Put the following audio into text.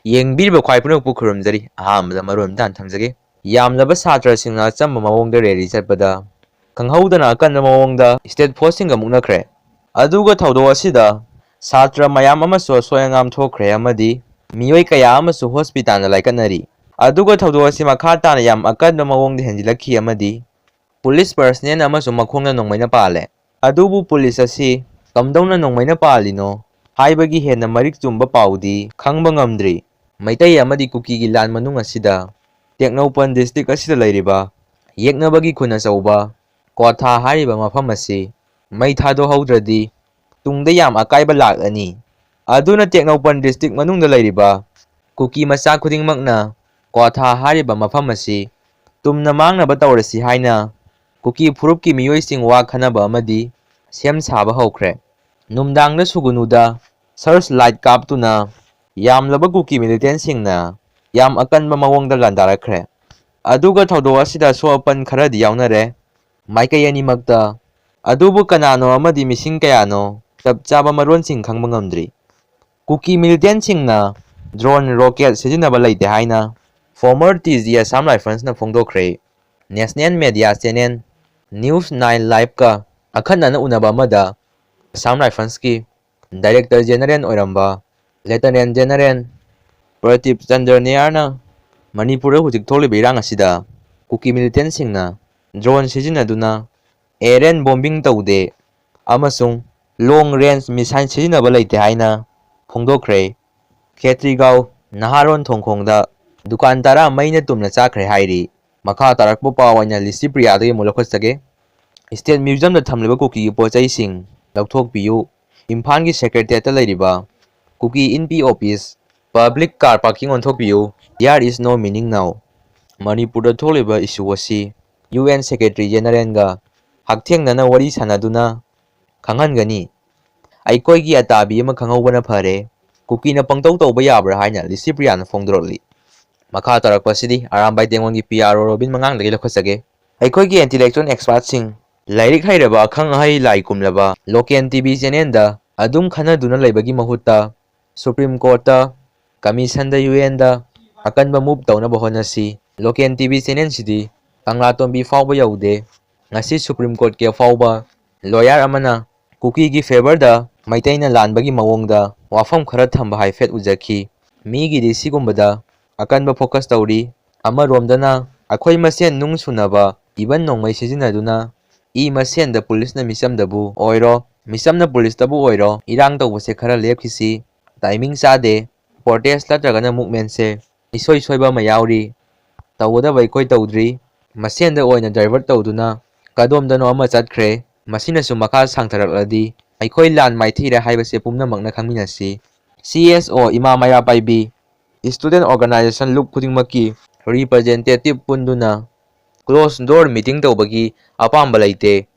ꯌꯦꯡꯕꯤꯔꯤꯕ ꯈ꯭ꯋꯥꯏ ꯄꯨꯝꯅꯃꯛꯄꯨ ꯈꯨꯔꯨꯝꯖꯔꯤ ꯑꯍꯥꯟꯕꯗ ꯃꯔꯣꯟ ꯑꯃꯇ ꯊꯝꯖꯒꯦ ꯌꯥꯝꯂꯕ ꯁꯥꯇ꯭ꯔꯁꯤꯡꯅ ꯑꯆꯝꯕ ꯃꯑꯣꯡꯗ ꯔꯦꯂꯤ ꯆꯠꯄꯗ ꯈꯪꯍꯧꯗꯅ ꯑꯀꯟꯕ ꯃꯑꯣꯡꯗ ꯁ꯭ꯇꯦꯠ ꯐꯣꯔꯁꯁꯤꯡꯒ ꯃꯨꯛꯅꯈ꯭ꯔꯦ ꯑꯗꯨꯒ ꯊꯧꯗꯣꯛ ꯑꯁꯤꯗ ꯁꯥꯇ꯭ꯔ ꯃꯌꯥꯝ ꯑꯃꯁꯨ ꯑꯁꯣꯏ ꯑꯉꯥꯝ ꯊꯣꯛꯈ꯭ꯔꯦ ꯑꯃꯗꯤ ꯃꯤꯑꯣꯏ ꯀꯌꯥ ꯑꯃꯁꯨ ꯍꯣꯁꯄꯤꯇꯥꯜꯗ ꯂꯥꯏꯀꯠꯅꯔꯤ ꯑꯗꯨꯒ ꯊꯧꯗꯣꯛ ꯑꯁꯤ ꯃꯈꯥ ꯇꯥꯅ ꯌꯥꯝ ꯑꯀꯟꯕ ꯃꯑꯣꯡꯗ ꯍꯦꯟꯖꯤꯜꯂꯛꯈꯤ ꯑꯃꯗꯤ ꯄꯨꯂꯤꯁ ꯄꯔꯁꯅꯦꯜ ꯑꯃꯁꯨꯡ ꯃꯈꯣꯡꯅ ꯅꯣꯡꯃꯩꯅ ꯄꯥꯜꯂꯦ ꯑꯗꯨꯕꯨ ꯄꯨꯂꯤꯁ ꯑꯁꯤ ꯀꯝꯗꯧꯅ ꯅꯣꯡꯃꯩꯅ ꯄꯥꯜꯂꯤꯅꯣ ꯍꯥꯏꯕꯒꯤ ꯍꯦꯟꯅ ꯃꯔꯤꯛ ꯆꯨꯝꯕ ꯄꯥꯎꯗꯤ ꯈꯪꯕ ꯉꯝꯗ꯭ꯔꯤ ꯃꯩꯇꯩ ꯑꯃꯗꯤ ꯀꯨꯀꯤꯒꯤ ꯂꯥꯟ ꯃꯅꯨꯡ ꯑꯁꯤꯗ ꯇꯦꯛꯅꯧꯄꯜ ꯗꯤꯁꯇ꯭ꯔꯤꯛ ꯑꯁꯤꯗ ꯂꯩꯔꯤꯕ ꯌꯦꯛꯅꯕꯒꯤ ꯈꯨꯟ ꯑꯆꯧꯕ ꯀ꯭ꯋꯥꯊꯥ ꯍꯥꯏꯔꯤꯕ ꯃꯐꯝ ꯑꯁꯤ ꯃꯩ ꯊꯥꯗꯣꯛꯍꯧꯗ꯭ꯔꯗꯤ ꯇꯨꯡꯗ ꯌꯥꯝ ꯑꯀꯥꯏꯕ ꯂꯥꯛꯂꯅꯤ ꯑꯗꯨꯅ ꯇꯦꯛꯅꯧꯄꯜ ꯗꯤꯁꯇ꯭ꯔꯤꯛ ꯃꯅꯨꯡꯗ ꯂꯩꯔꯤꯕ ꯀꯨꯀꯤ ꯃꯆꯥ ꯈꯨꯗꯤꯡꯃꯛꯅ ꯀ꯭ꯋꯥꯊꯥ ꯍꯥꯏꯔꯤꯕ ꯃꯐꯝ ꯑꯁꯤ ꯇꯨꯝꯅ ꯃꯥꯡꯅꯕ ꯇꯧꯔꯁꯤ ꯍꯥꯏꯅ ꯀꯨꯀꯤ ꯐꯨꯔꯨꯞꯀꯤ ꯃꯤꯑꯣꯏꯁꯤꯡ ꯋꯥ ꯈꯟꯅꯕ ꯑꯃꯗꯤ ꯁꯦꯝ ꯁꯥꯕ ꯍꯧꯈ꯭ꯔꯦ ꯅꯨꯡꯗꯥꯡꯗ ꯁꯨꯒꯨꯅꯨꯗ ꯁꯔꯆ ꯂꯥꯏꯠ ꯀꯥꯞꯇꯨꯅ ꯌꯥꯝꯂꯕ ꯀꯨꯀꯤ ꯃꯤꯂꯤꯇꯦꯟꯁꯤꯡꯅ ꯌꯥꯝ ꯑꯀꯟꯕ ꯃꯑꯣꯡꯗ ꯂꯥꯟꯗꯥꯔꯛꯈ꯭ꯔꯦ ꯑꯗꯨꯒ ꯊꯧꯗꯣꯛ ꯑꯁꯤꯗ ꯑꯁꯣꯛ ꯑꯄꯟ ꯈꯔꯗꯤ ꯌꯥꯎꯅꯔꯦ ꯃꯥꯏꯀꯩ ꯑꯅꯤꯃꯛꯇ ꯑꯗꯨꯕꯨ ꯀꯅꯥꯅꯣ ꯑꯃꯗꯤ ꯃꯤꯁꯤꯡ ꯀꯌꯥꯅꯣ ꯆꯞ ꯆꯥꯕ ꯃꯔꯣꯟꯁꯤꯡ ꯈꯪꯕ ꯉꯝꯗ꯭ꯔꯤ ꯀꯨꯀꯤ ꯃꯤꯂꯤꯇꯦꯟꯁꯤꯡꯅ ꯗ꯭ꯔꯣꯟ ꯔꯣꯀꯦꯠ ꯁꯤꯖꯤꯟꯅꯕ ꯂꯩꯇꯦ ꯍꯥꯏꯅ ꯐꯣꯔꯃꯔ ꯇꯤꯖꯤ ꯑꯁꯥꯝ ꯔꯥꯏꯐꯜꯁꯅ ꯐꯣꯡꯗꯣꯛꯈ꯭ꯔꯦ ꯅꯦꯁꯅꯦꯜ ꯃꯦꯗꯤꯌꯥ ꯆꯦꯅꯦꯜ ꯅ꯭ꯌꯨꯁ 9 ꯂꯥꯏꯚꯀ ꯑꯈꯟꯅꯅ ꯎꯅꯕ ꯑꯃꯗ ꯑꯁꯥꯝ ꯔꯥꯏꯐꯜꯁꯀꯤ ꯗꯥꯏꯔꯦꯛꯇꯔ ꯖꯦꯅꯔꯦꯜ ꯑꯣꯏꯔꯝꯕ ꯂꯦꯐꯇꯅꯦꯟ ꯖꯦꯅꯔꯦꯜ ꯄ꯭ꯔꯇꯤꯞ ꯆꯟꯗ꯭ꯔ ꯅꯦꯌꯥꯔꯅ ꯃꯅꯤꯄꯨꯔꯗ ꯍꯧꯖꯤꯛ ꯊꯣꯛꯂꯤꯕ ꯏꯔꯥꯡ ꯑꯁꯤꯗ ꯀꯨꯀꯤ ꯃꯤꯂꯤꯇꯦꯟꯁꯤꯡꯅ ꯗ꯭ꯔꯣꯟ ꯁꯤꯖꯤꯟꯅꯗꯨꯅ ꯑꯦꯔꯦꯟ ꯕꯣꯝꯕꯤꯡ ꯇꯧꯗꯦ ꯑꯃꯁꯨꯡ ꯂꯣꯡ ꯔꯦꯟꯖ ꯃꯤꯁꯥꯏꯜ ꯁꯤꯖꯤꯟꯅꯕ ꯂꯩꯇꯦ ꯍꯥꯏꯅ ꯐꯣꯡꯗꯣꯛꯈ꯭ꯔꯦ ꯈꯦꯇ꯭ꯔꯤꯒꯥꯎ ꯅꯍꯥꯔꯣꯟ ꯊꯣꯡꯈꯣꯡꯗ ꯗꯨꯀꯥꯟ 10 ꯃꯩꯅ ꯇꯨꯝꯅ ꯆꯥꯛꯈ꯭ꯔꯦ ꯍꯥꯏꯔꯤ ꯃꯈꯥ ꯇꯥꯔꯛꯄ ꯄꯥꯎ ꯑꯣꯏꯅ ꯂꯤꯁꯤꯄ꯭ꯔꯤꯌꯥꯗꯒꯤ ꯑꯃꯨꯛ ꯂꯧꯈꯠꯆꯒꯦ ꯁ꯭ꯇꯦꯠ ꯃ꯭ꯌꯨꯖꯤꯌꯝꯗ ꯊꯝꯂꯤꯕ ꯀꯨꯀꯤꯒꯤ ꯄꯣꯠꯆꯩꯁꯤꯡ ꯂꯧꯊꯣꯛꯄꯤꯌꯨ ꯏꯝꯐꯥꯜꯒꯤ ꯁꯦꯀ꯭ꯔꯦꯇꯦꯔꯤꯌꯦꯠꯇ ꯂꯩꯔꯤꯕ ꯀꯨꯀꯤ ꯏꯟꯄꯤ ꯑꯣꯐꯤꯁ ꯄꯕ꯭ꯂꯤꯛ ꯀꯥꯔ ꯄꯥꯔꯀꯤꯡ ꯑꯣꯟꯊꯣꯛꯄꯤꯌꯨ there is no meaning now ꯃꯅꯤꯄꯨꯔꯗ ꯊꯣꯛꯂꯤꯕ ꯏꯁꯨ ꯑꯁꯤ UN ꯁꯦꯀ꯭ꯔꯦꯇꯔꯤ ꯖꯦꯅꯔꯦꯜꯒ ꯍꯛꯊꯦꯡꯅꯅ ꯋꯥꯔꯤ ꯁꯥꯅꯗꯨꯅ ꯈꯪꯍꯟꯒꯅꯤ ꯑꯩꯈꯣꯏꯒꯤ ꯑꯇꯥꯕꯤ ꯑꯃ ꯈꯪꯍꯧꯕꯅ ꯐꯔꯦ ꯀꯨꯀꯤꯅ ꯄꯪꯇꯧ ꯇꯧꯕ ꯌꯥꯕ꯭ꯔꯥ ꯍꯥꯏꯅ ꯂꯤꯁꯤꯄ꯭ꯔꯤꯌꯥꯅ ꯐꯣꯡꯗꯣꯔꯛꯂꯤ ꯃꯈꯥ ꯇꯥꯔꯛꯄꯁꯤꯗꯤ ꯑꯔꯥꯝꯕꯥꯏ ꯇꯦꯡꯉꯣꯟꯒꯤ PRO ꯔꯣꯕꯤꯟ ꯃꯉꯥꯡꯗꯒꯤ ꯂꯧꯈꯠꯆꯒꯦ ꯑꯩꯈꯣꯏꯒꯤ ꯏꯟꯇꯦꯂꯦꯛꯆꯨꯑꯦꯜ ꯑꯦꯛꯁꯄꯥꯔꯠꯁꯤꯡ ꯂꯥꯏꯔꯤꯛ ꯍꯩꯔꯕ ꯑꯈꯪ ꯑꯍꯩ ꯂꯥꯏ ꯀꯨꯝꯂꯕ ꯂꯣꯀꯦꯜ TV ꯆꯦꯅꯦꯜꯗ ꯑꯗꯨꯝ ꯈꯟꯅꯗꯨꯅ ꯂꯩꯕꯒꯤ ꯃꯍꯨꯠꯇ ꯁꯨꯄ꯭ꯔꯤꯝ ꯀꯣꯔꯠꯇ ꯀꯃꯤꯁꯟꯗ UNꯗ ꯑꯀꯟꯕ ꯃꯨꯚ ꯇꯧꯅꯕ ꯍꯣꯠꯅꯁꯤ ꯂꯣꯀꯦꯜ TV ꯆꯦꯅꯦꯜꯁꯤꯗꯤ ꯀꯪꯂꯥꯇꯣꯝꯕꯤ ꯐꯥꯎꯕ ꯌꯧꯗꯦ ꯉꯁꯤ ꯁꯨꯄ꯭ꯔꯤꯝ ꯀꯣꯔꯠꯀꯤ ꯑꯐꯥꯎꯕ ꯂꯣꯌꯔ ꯑꯃꯅ ꯀꯨꯀꯤꯒꯤ ꯐꯦꯚꯔꯗ ꯃꯩꯇꯩꯅ ꯂꯥꯟꯕꯒꯤ ꯃꯑꯣꯡꯗ ꯋꯥꯐꯝ ꯈꯔ ꯊꯝꯕ ꯍꯥꯏꯐꯦꯠ ꯎꯖꯈꯤ ꯃꯤꯒꯤꯗꯤ ꯁꯤꯒꯨꯝꯕꯗ ꯑꯀꯟꯕ ꯐꯣꯀꯁ ꯇꯧꯔꯤ ꯑꯃꯔꯣꯝꯗꯅ ꯑꯩꯈꯣꯏ ꯃꯁꯦꯟ ꯅꯨꯡ ꯁꯨꯅꯕ ꯏꯕꯟ ꯅꯣꯡꯃꯩ ꯁꯤꯖꯤꯟꯅꯗꯨꯅ ꯃꯁꯦꯟꯗ ꯄꯨꯂꯤꯁꯅ ꯃꯤꯆꯝꯗꯕꯨ ꯑꯣꯏꯔꯣ ꯃꯤꯆꯝꯅ ꯄꯨꯂꯤꯁꯇꯕꯨ ꯑꯣꯏꯔꯣ ꯏꯔꯥꯡ ꯇꯧꯕꯁꯦ ꯈꯔ ꯂꯦꯞꯈꯤꯁꯤ ꯇꯥꯏꯃꯤꯡ ꯆꯥꯗꯦ ꯄ꯭ꯔꯣꯇꯦꯁ ꯅꯠꯇ꯭ꯔꯒꯅ ꯃꯨꯚꯃꯦꯟꯠꯁꯦ ꯏꯁꯣꯏ ꯁꯣꯏꯕ ꯑꯃ ꯌꯥꯎꯔꯤ ꯇꯧꯒꯗꯕ ꯑꯩꯈꯣꯏ ꯇꯧꯗ꯭ꯔꯤ ꯃꯁꯦꯟꯗ ꯑꯣꯏꯅ ꯗꯥꯏꯚꯔꯠ ꯇꯧꯗꯨꯅ ꯀꯗꯣꯝꯗꯅꯣ ꯑꯃ ꯆꯠꯈ꯭ꯔꯦ ꯃꯁꯤꯅꯁꯨ ꯃꯈꯥ ꯁꯥꯡꯊꯔꯛꯂꯗꯤ ꯑꯩꯈꯣꯏ ꯂꯥꯟ ꯃꯥꯏꯊꯤꯔꯦ ꯍꯥꯏꯕꯁꯦ ꯄꯨꯝꯅꯃꯛꯅ ꯈꯪꯃꯤꯟꯅꯁꯤ CSO ꯏꯃꯥ ꯃꯩꯔꯥ ꯄꯥꯏꯕꯤ ꯁ꯭ꯇꯨꯗꯦꯟꯠ ꯑꯣꯔꯒꯅꯥꯏꯖꯦꯁꯟ ꯂꯨꯞ ꯈꯨꯗꯤꯡꯃꯛꯀꯤ ꯔꯤꯄ꯭ꯔꯖꯦꯟꯇꯦꯇꯤꯚ ꯄꯨꯟꯗꯨꯅ ꯀ꯭ꯂꯣꯖ ꯗꯣꯔ ꯃꯤꯇꯤꯡ ꯇꯧꯕꯒꯤ ꯑꯄꯥꯝꯕ ꯂꯩꯇꯦ